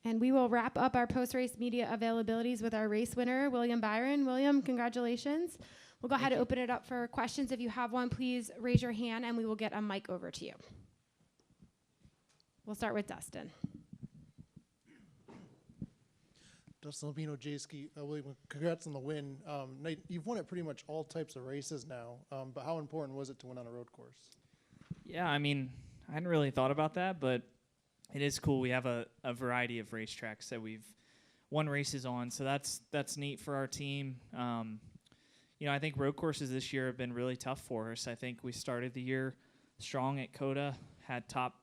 And we will wrap up our post-race media availabilities with our race winner, William Byron. William, congratulations. We'll go ahead and open it up for questions. If you have one, please raise your hand and we will get a mic over to you. We'll start with Dustin. Dustin Lupino, J-Ski. William, congrats on the win. Nate, you've won at pretty much all types of races now, but how important was it to win on a road course? Yeah, I mean, I hadn't really thought about that, but it is cool. We have a variety of racetracks that we've won races on, so that's neat for our team. I think road courses this year have been really tough for us. I think we started the year strong at COTA, had top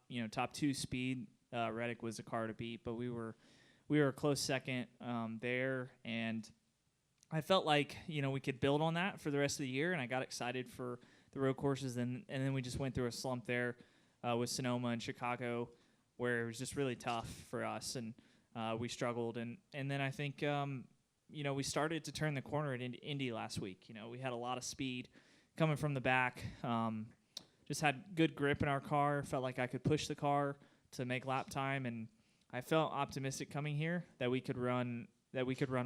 2 speed. Reddick was a car to beat, but we were a close second there, and I felt like we could build on that for the rest of the year, and I got excited for the road courses, and then we just went through a slump there with Sonoma and Chicago, where it was just really tough for us, and we struggled. And then I think, we started to turn the corner at Indy last week. We had a lot of speed coming from the back, just had good grip in our car, felt like I could push the car to make lap time, and I felt optimistic coming here that we could run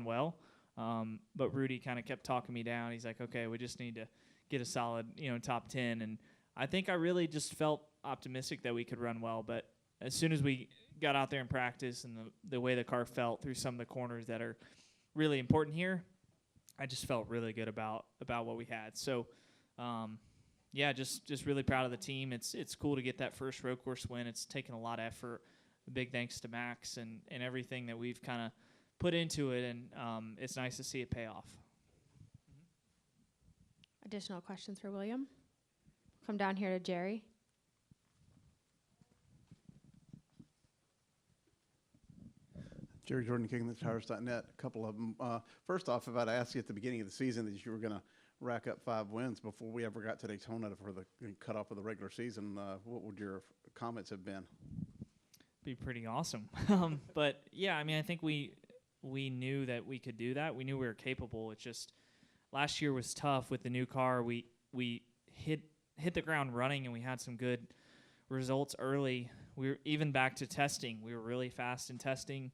well. But Rudy kind of kept talking me down. He's like, okay, we just need to get a solid, top 10. And I think I really just felt optimistic that we could run well, but as soon as we got out there in practice and the way the car felt through some of the corners that are really important here, I just felt really good about what we had. So, just really proud of the team. It's cool to get that first road course win. It's taken a lot of effort. A big thanks to Max and everything that we've kind of put into it, and it's nice to see it pay off. Additional questions for William? Come down here to Jerry. Jerry Jordan, KingTheTires.net. A couple of them. First off, if I'd asked you at the beginning of the season that you were going to rack up 5 wins before we ever got to Daytona for the cutoff of the regular season, what would your comments have been? Be pretty awesome. But yeah, I mean, I think we knew that we could do that. We knew we were capable. It's just last year was tough with the new car. We hit the ground running, and we had some good results early. We were even back to testing. We were really fast in testing.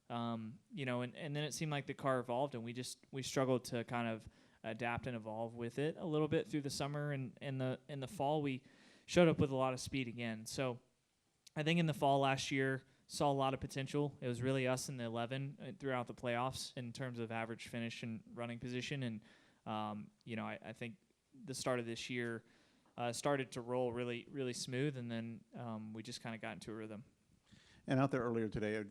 And then it seemed like the car evolved, and we struggled to kind of adapt and evolve with it a little bit through the summer, and in the fall we showed up with a lot of speed again. So I think in the fall last year saw a lot of potential. It was really us in the 11 throughout the playoffs in terms of average finish and running position, and I think the start of this year started to roll really, really smooth, and then we just kind of got into a rhythm. And out there earlier today,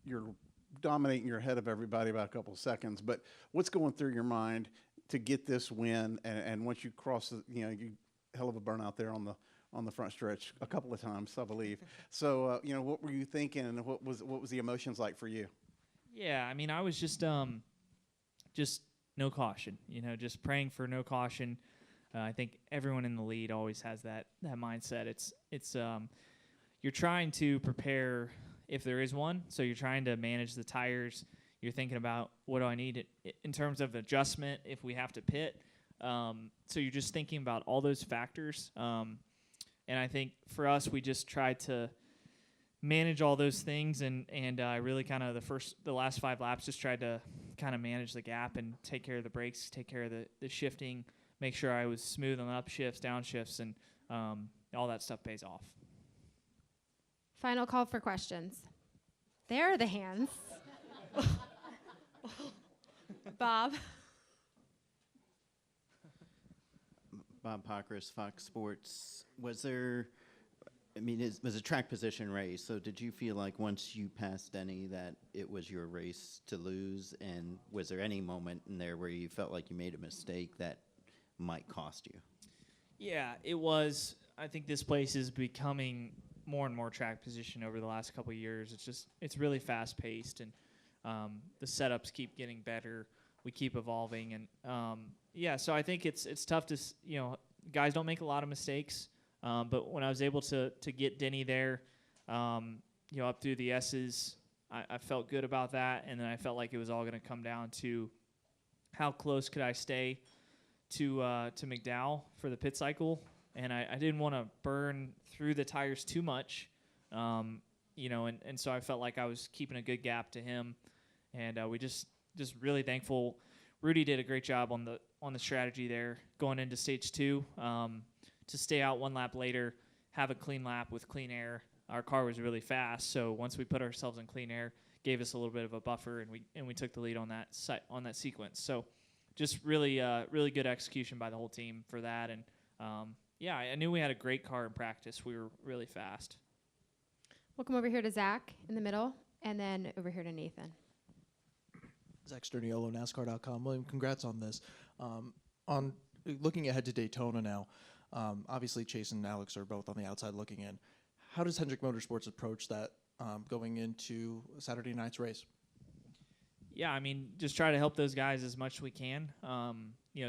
you're dominating, you're ahead of everybody by a couple of seconds. But what's going through your mind to get this win? And once you cross, you hell of a burnout there on the front stretch a couple of times, I believe. So what were you thinking, and what was the emotions like for you? Yeah, I mean, I was just no caution. Just praying for no caution. I think everyone in the lead always has that mindset. It's you're trying to prepare if there is one. So you're trying to manage the tires. You're thinking about what do I need in terms of adjustment if we have to pit. So you're just thinking about all those factors. And I think for us, we just tried to manage all those things, and I really kind of the last 5 laps just tried to kind of manage the gap and take care of the brakes, take care of the shifting, make sure I was smooth on upshifts, downshifts, and all that stuff pays off. Final call for questions. There are the hands. Bob. Bob Pockris, Fox Sports. Was there, it was a track position race, so did you feel like once you passed Denny that it was your race to lose? And was there any moment in there where you felt like you made a mistake that might cost you? Yeah, it was. I think this place is becoming more and more track position over the last couple of years. It's really fast paced, and the setups keep getting better. We keep evolving, and so I think it's tough to guys don't make a lot of mistakes, but when I was able to get Denny there, up through the S's, I felt good about that, and then I felt like it was all going to come down to how close could I stay to McDowell for the pit cycle. And I didn't want to burn through the tires too much. and so I felt like I was keeping a good gap to him, and we just really thankful. Rudy did a great job on the strategy there going into stage 2, to stay out one lap later, have a clean lap with clean air. Our car was really fast, so once we put ourselves in clean air, gave us a little bit of a buffer, and we took the lead on that sequence. So just really good execution by the whole team for that. And I knew we had a great car in practice. We were really fast. We'll come over here to Zach in the middle, and then over here to Nathan. Zach Sterniolo, NASCAR.com. William, congrats on this. On looking ahead to Daytona now, obviously Chase and Alex are both on the outside looking in. How does Hendrick Motorsports approach that going into Saturday night's race? Yeah, I mean, just try to help those guys as much as we can.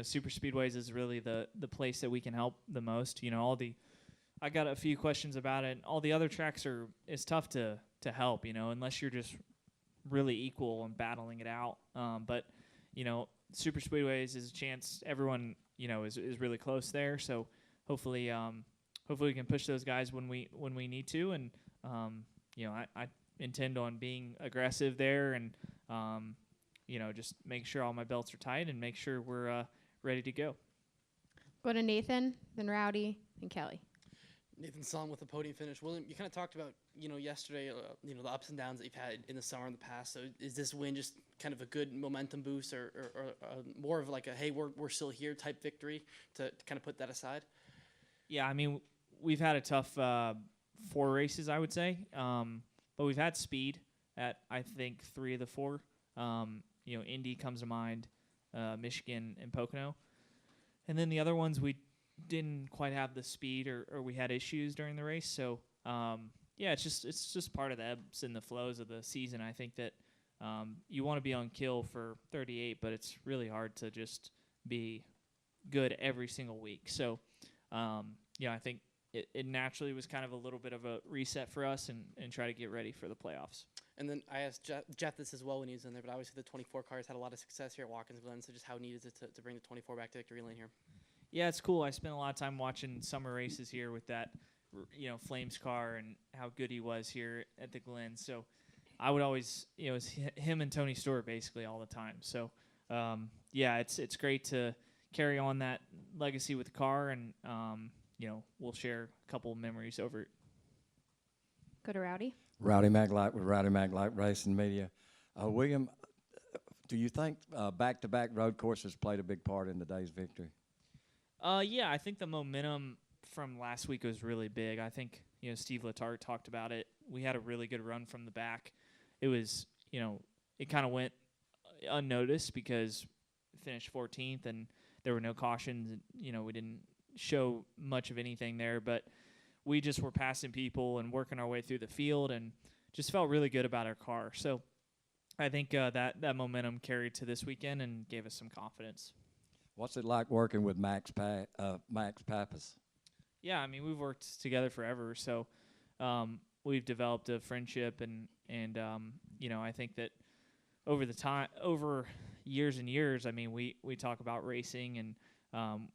Super Speedways is really the place that we can help the most. I got a few questions about it. All the other tracks it's tough to help, unless you're just really equal and battling it out. But Super Speedways is a chance. Everyone, is really close there. So hopefully we can push those guys when we need to. And I intend on being aggressive there and just make sure all my belts are tight and make sure we're ready to go. Go to Nathan, then Rowdy, and Kelly. Nathan Song with the podium finish. William, you kind of talked about, yesterday, the ups and downs that you've had in the summer in the past. So is this win just kind of a good momentum boost or more of like a, hey, we're still here type victory to kind of put that aside? Yeah, I mean, we've had a tough 4 races, I would say. But we've had speed at, I think, 3 of the 4. Indy comes to mind, Michigan and Pocono. And then the other ones we didn't quite have the speed or we had issues during the race. So, it's just part of the ebbs and the flows of the season. I think that you want to be on kill for 38, but it's really hard to just be good every single week. So, I think it naturally was kind of a little bit of a reset for us and try to get ready for the playoffs. And then I asked Jeff this as well when he was in there, but obviously the 24 cars had a lot of success here at Watkins Glen, so just how neat is it to bring the 24 back to victory lane here? Yeah, it's cool. I spent a lot of time watching summer races here with that, Flames car and how good he was here at the Glen. So I would always, it was him and Tony Stewart basically all the time. So, it's great to carry on that legacy with the car and, we'll share a couple memories over it. Go to Rowdy. Rowdy Maglight with Rowdy Maglight Racing Media. William, do you think back-to-back road courses played a big part in today's victory? I think the momentum from last week was really big. I think, Steve Letarte talked about it. We had a really good run from the back. It was, it kind of went unnoticed because we finished 14th and there were no cautions. We didn't show much of anything there, but we just were passing people and working our way through the field and just felt really good about our car. So I think that momentum carried to this weekend and gave us some confidence. What's it like working with Max Pappas? Yeah, I mean, we've worked together forever, so we've developed a friendship, and I think that over years and years, I mean, we talk about racing, and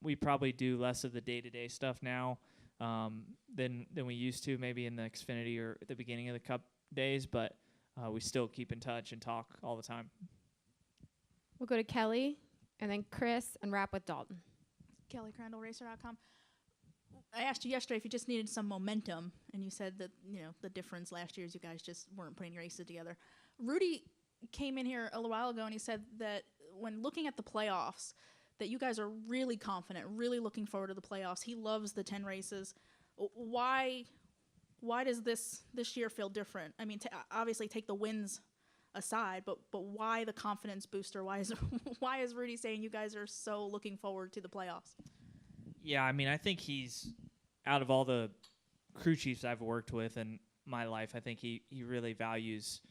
we probably do less of the day-to-day stuff now than we used to, maybe in the Xfinity or at the beginning of the Cup days, but we still keep in touch and talk all the time. We'll go to Kelly, and then Chris, and wrap with Dalton. Kelly Crandall, Racer.com. I asked you yesterday if you just needed some momentum, and you said that, the difference last year is you guys just weren't putting races together. Rudy came in here a little while ago, and he said that when looking at the playoffs, that you guys are really confident, really looking forward to the playoffs. He loves the 10 races. Why does this year feel different? I mean, obviously take the wins aside, but why the confidence booster? Why is Rudy saying you guys are so looking forward to the playoffs? Yeah, I mean, I think he's, out of all the crew chiefs I've worked with in my life, I think he really values,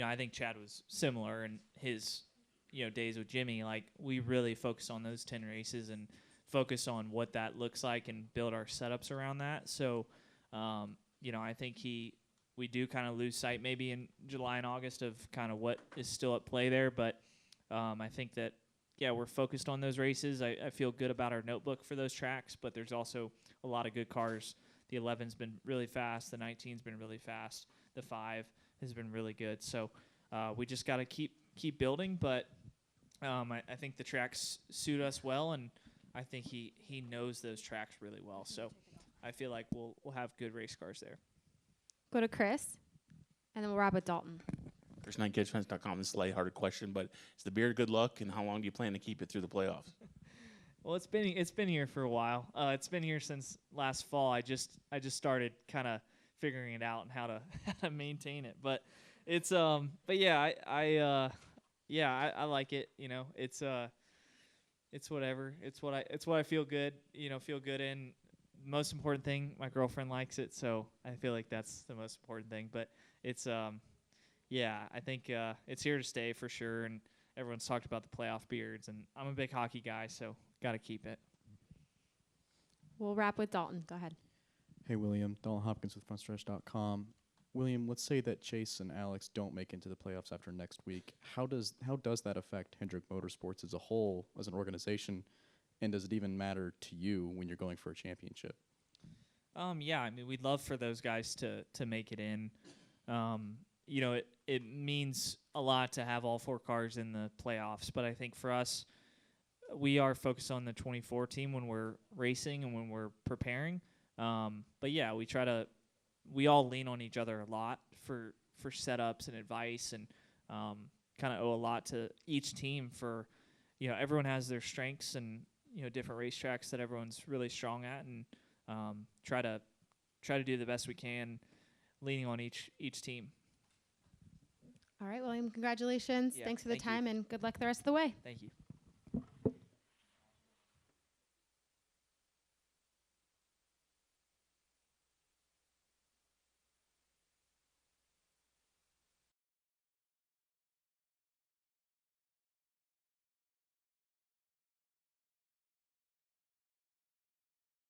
I think Chad was similar in his, days with Jimmy. Like, we really focus on those 10 races and focus on what that looks like and build our setups around that. So, I think we do kind of lose sight maybe in July and August of kind of what is still at play there. But I think that, we're focused on those races. I feel good about our notebook for those tracks, but there's also a lot of good cars. The 11's been really fast. The 19's been really fast. the 5 has been really good. So we just got to keep building, but I think the tracks suit us well, and I think he knows those tracks really well. So I feel like we'll have good race cars there. Go to Chris, and then we'll wrap with Dalton. Chris9catchfence.com. This is a lighthearted question, but is the beard good luck, and how long do you plan to keep it through the playoffs? Well, it's been here for a while. It's been here since last fall. I just started kind of figuring it out and how to maintain it. But it's but yeah, I like it. You know, it's whatever. It's what I feel good. You know, feel good in. Most important thing, my girlfriend likes it, so I feel like that's the most important thing. But it's yeah, I think it's here to stay for sure. And everyone's talked about the playoff beards, and I'm a big hockey guy, so got to keep it. We'll wrap with Dalton. Go ahead. Hey, William. Dalton Hopkins with FrontStretch.com. William, let's say that Chase and Alex don't make it into the playoffs after next week. How does that affect Hendrick Motorsports as a whole, as an organization, and does it even matter to you when you're going for a championship? Yeah, I mean, we'd love for those guys to make it in. You know, it means a lot to have all 4 cars in the playoffs, but I think for us, we are focused on the 24 team when we're racing and when we're preparing. But yeah, we all lean on each other a lot for setups and advice, and kind of owe a lot to each team for, you know, everyone has their strengths and, you know, different racetracks that everyone's really strong at, and try to do the best we can, leaning on each team. All right, William, congratulations. Yeah, Thanks for the thank you. time, and good luck the rest of the way. Thank you.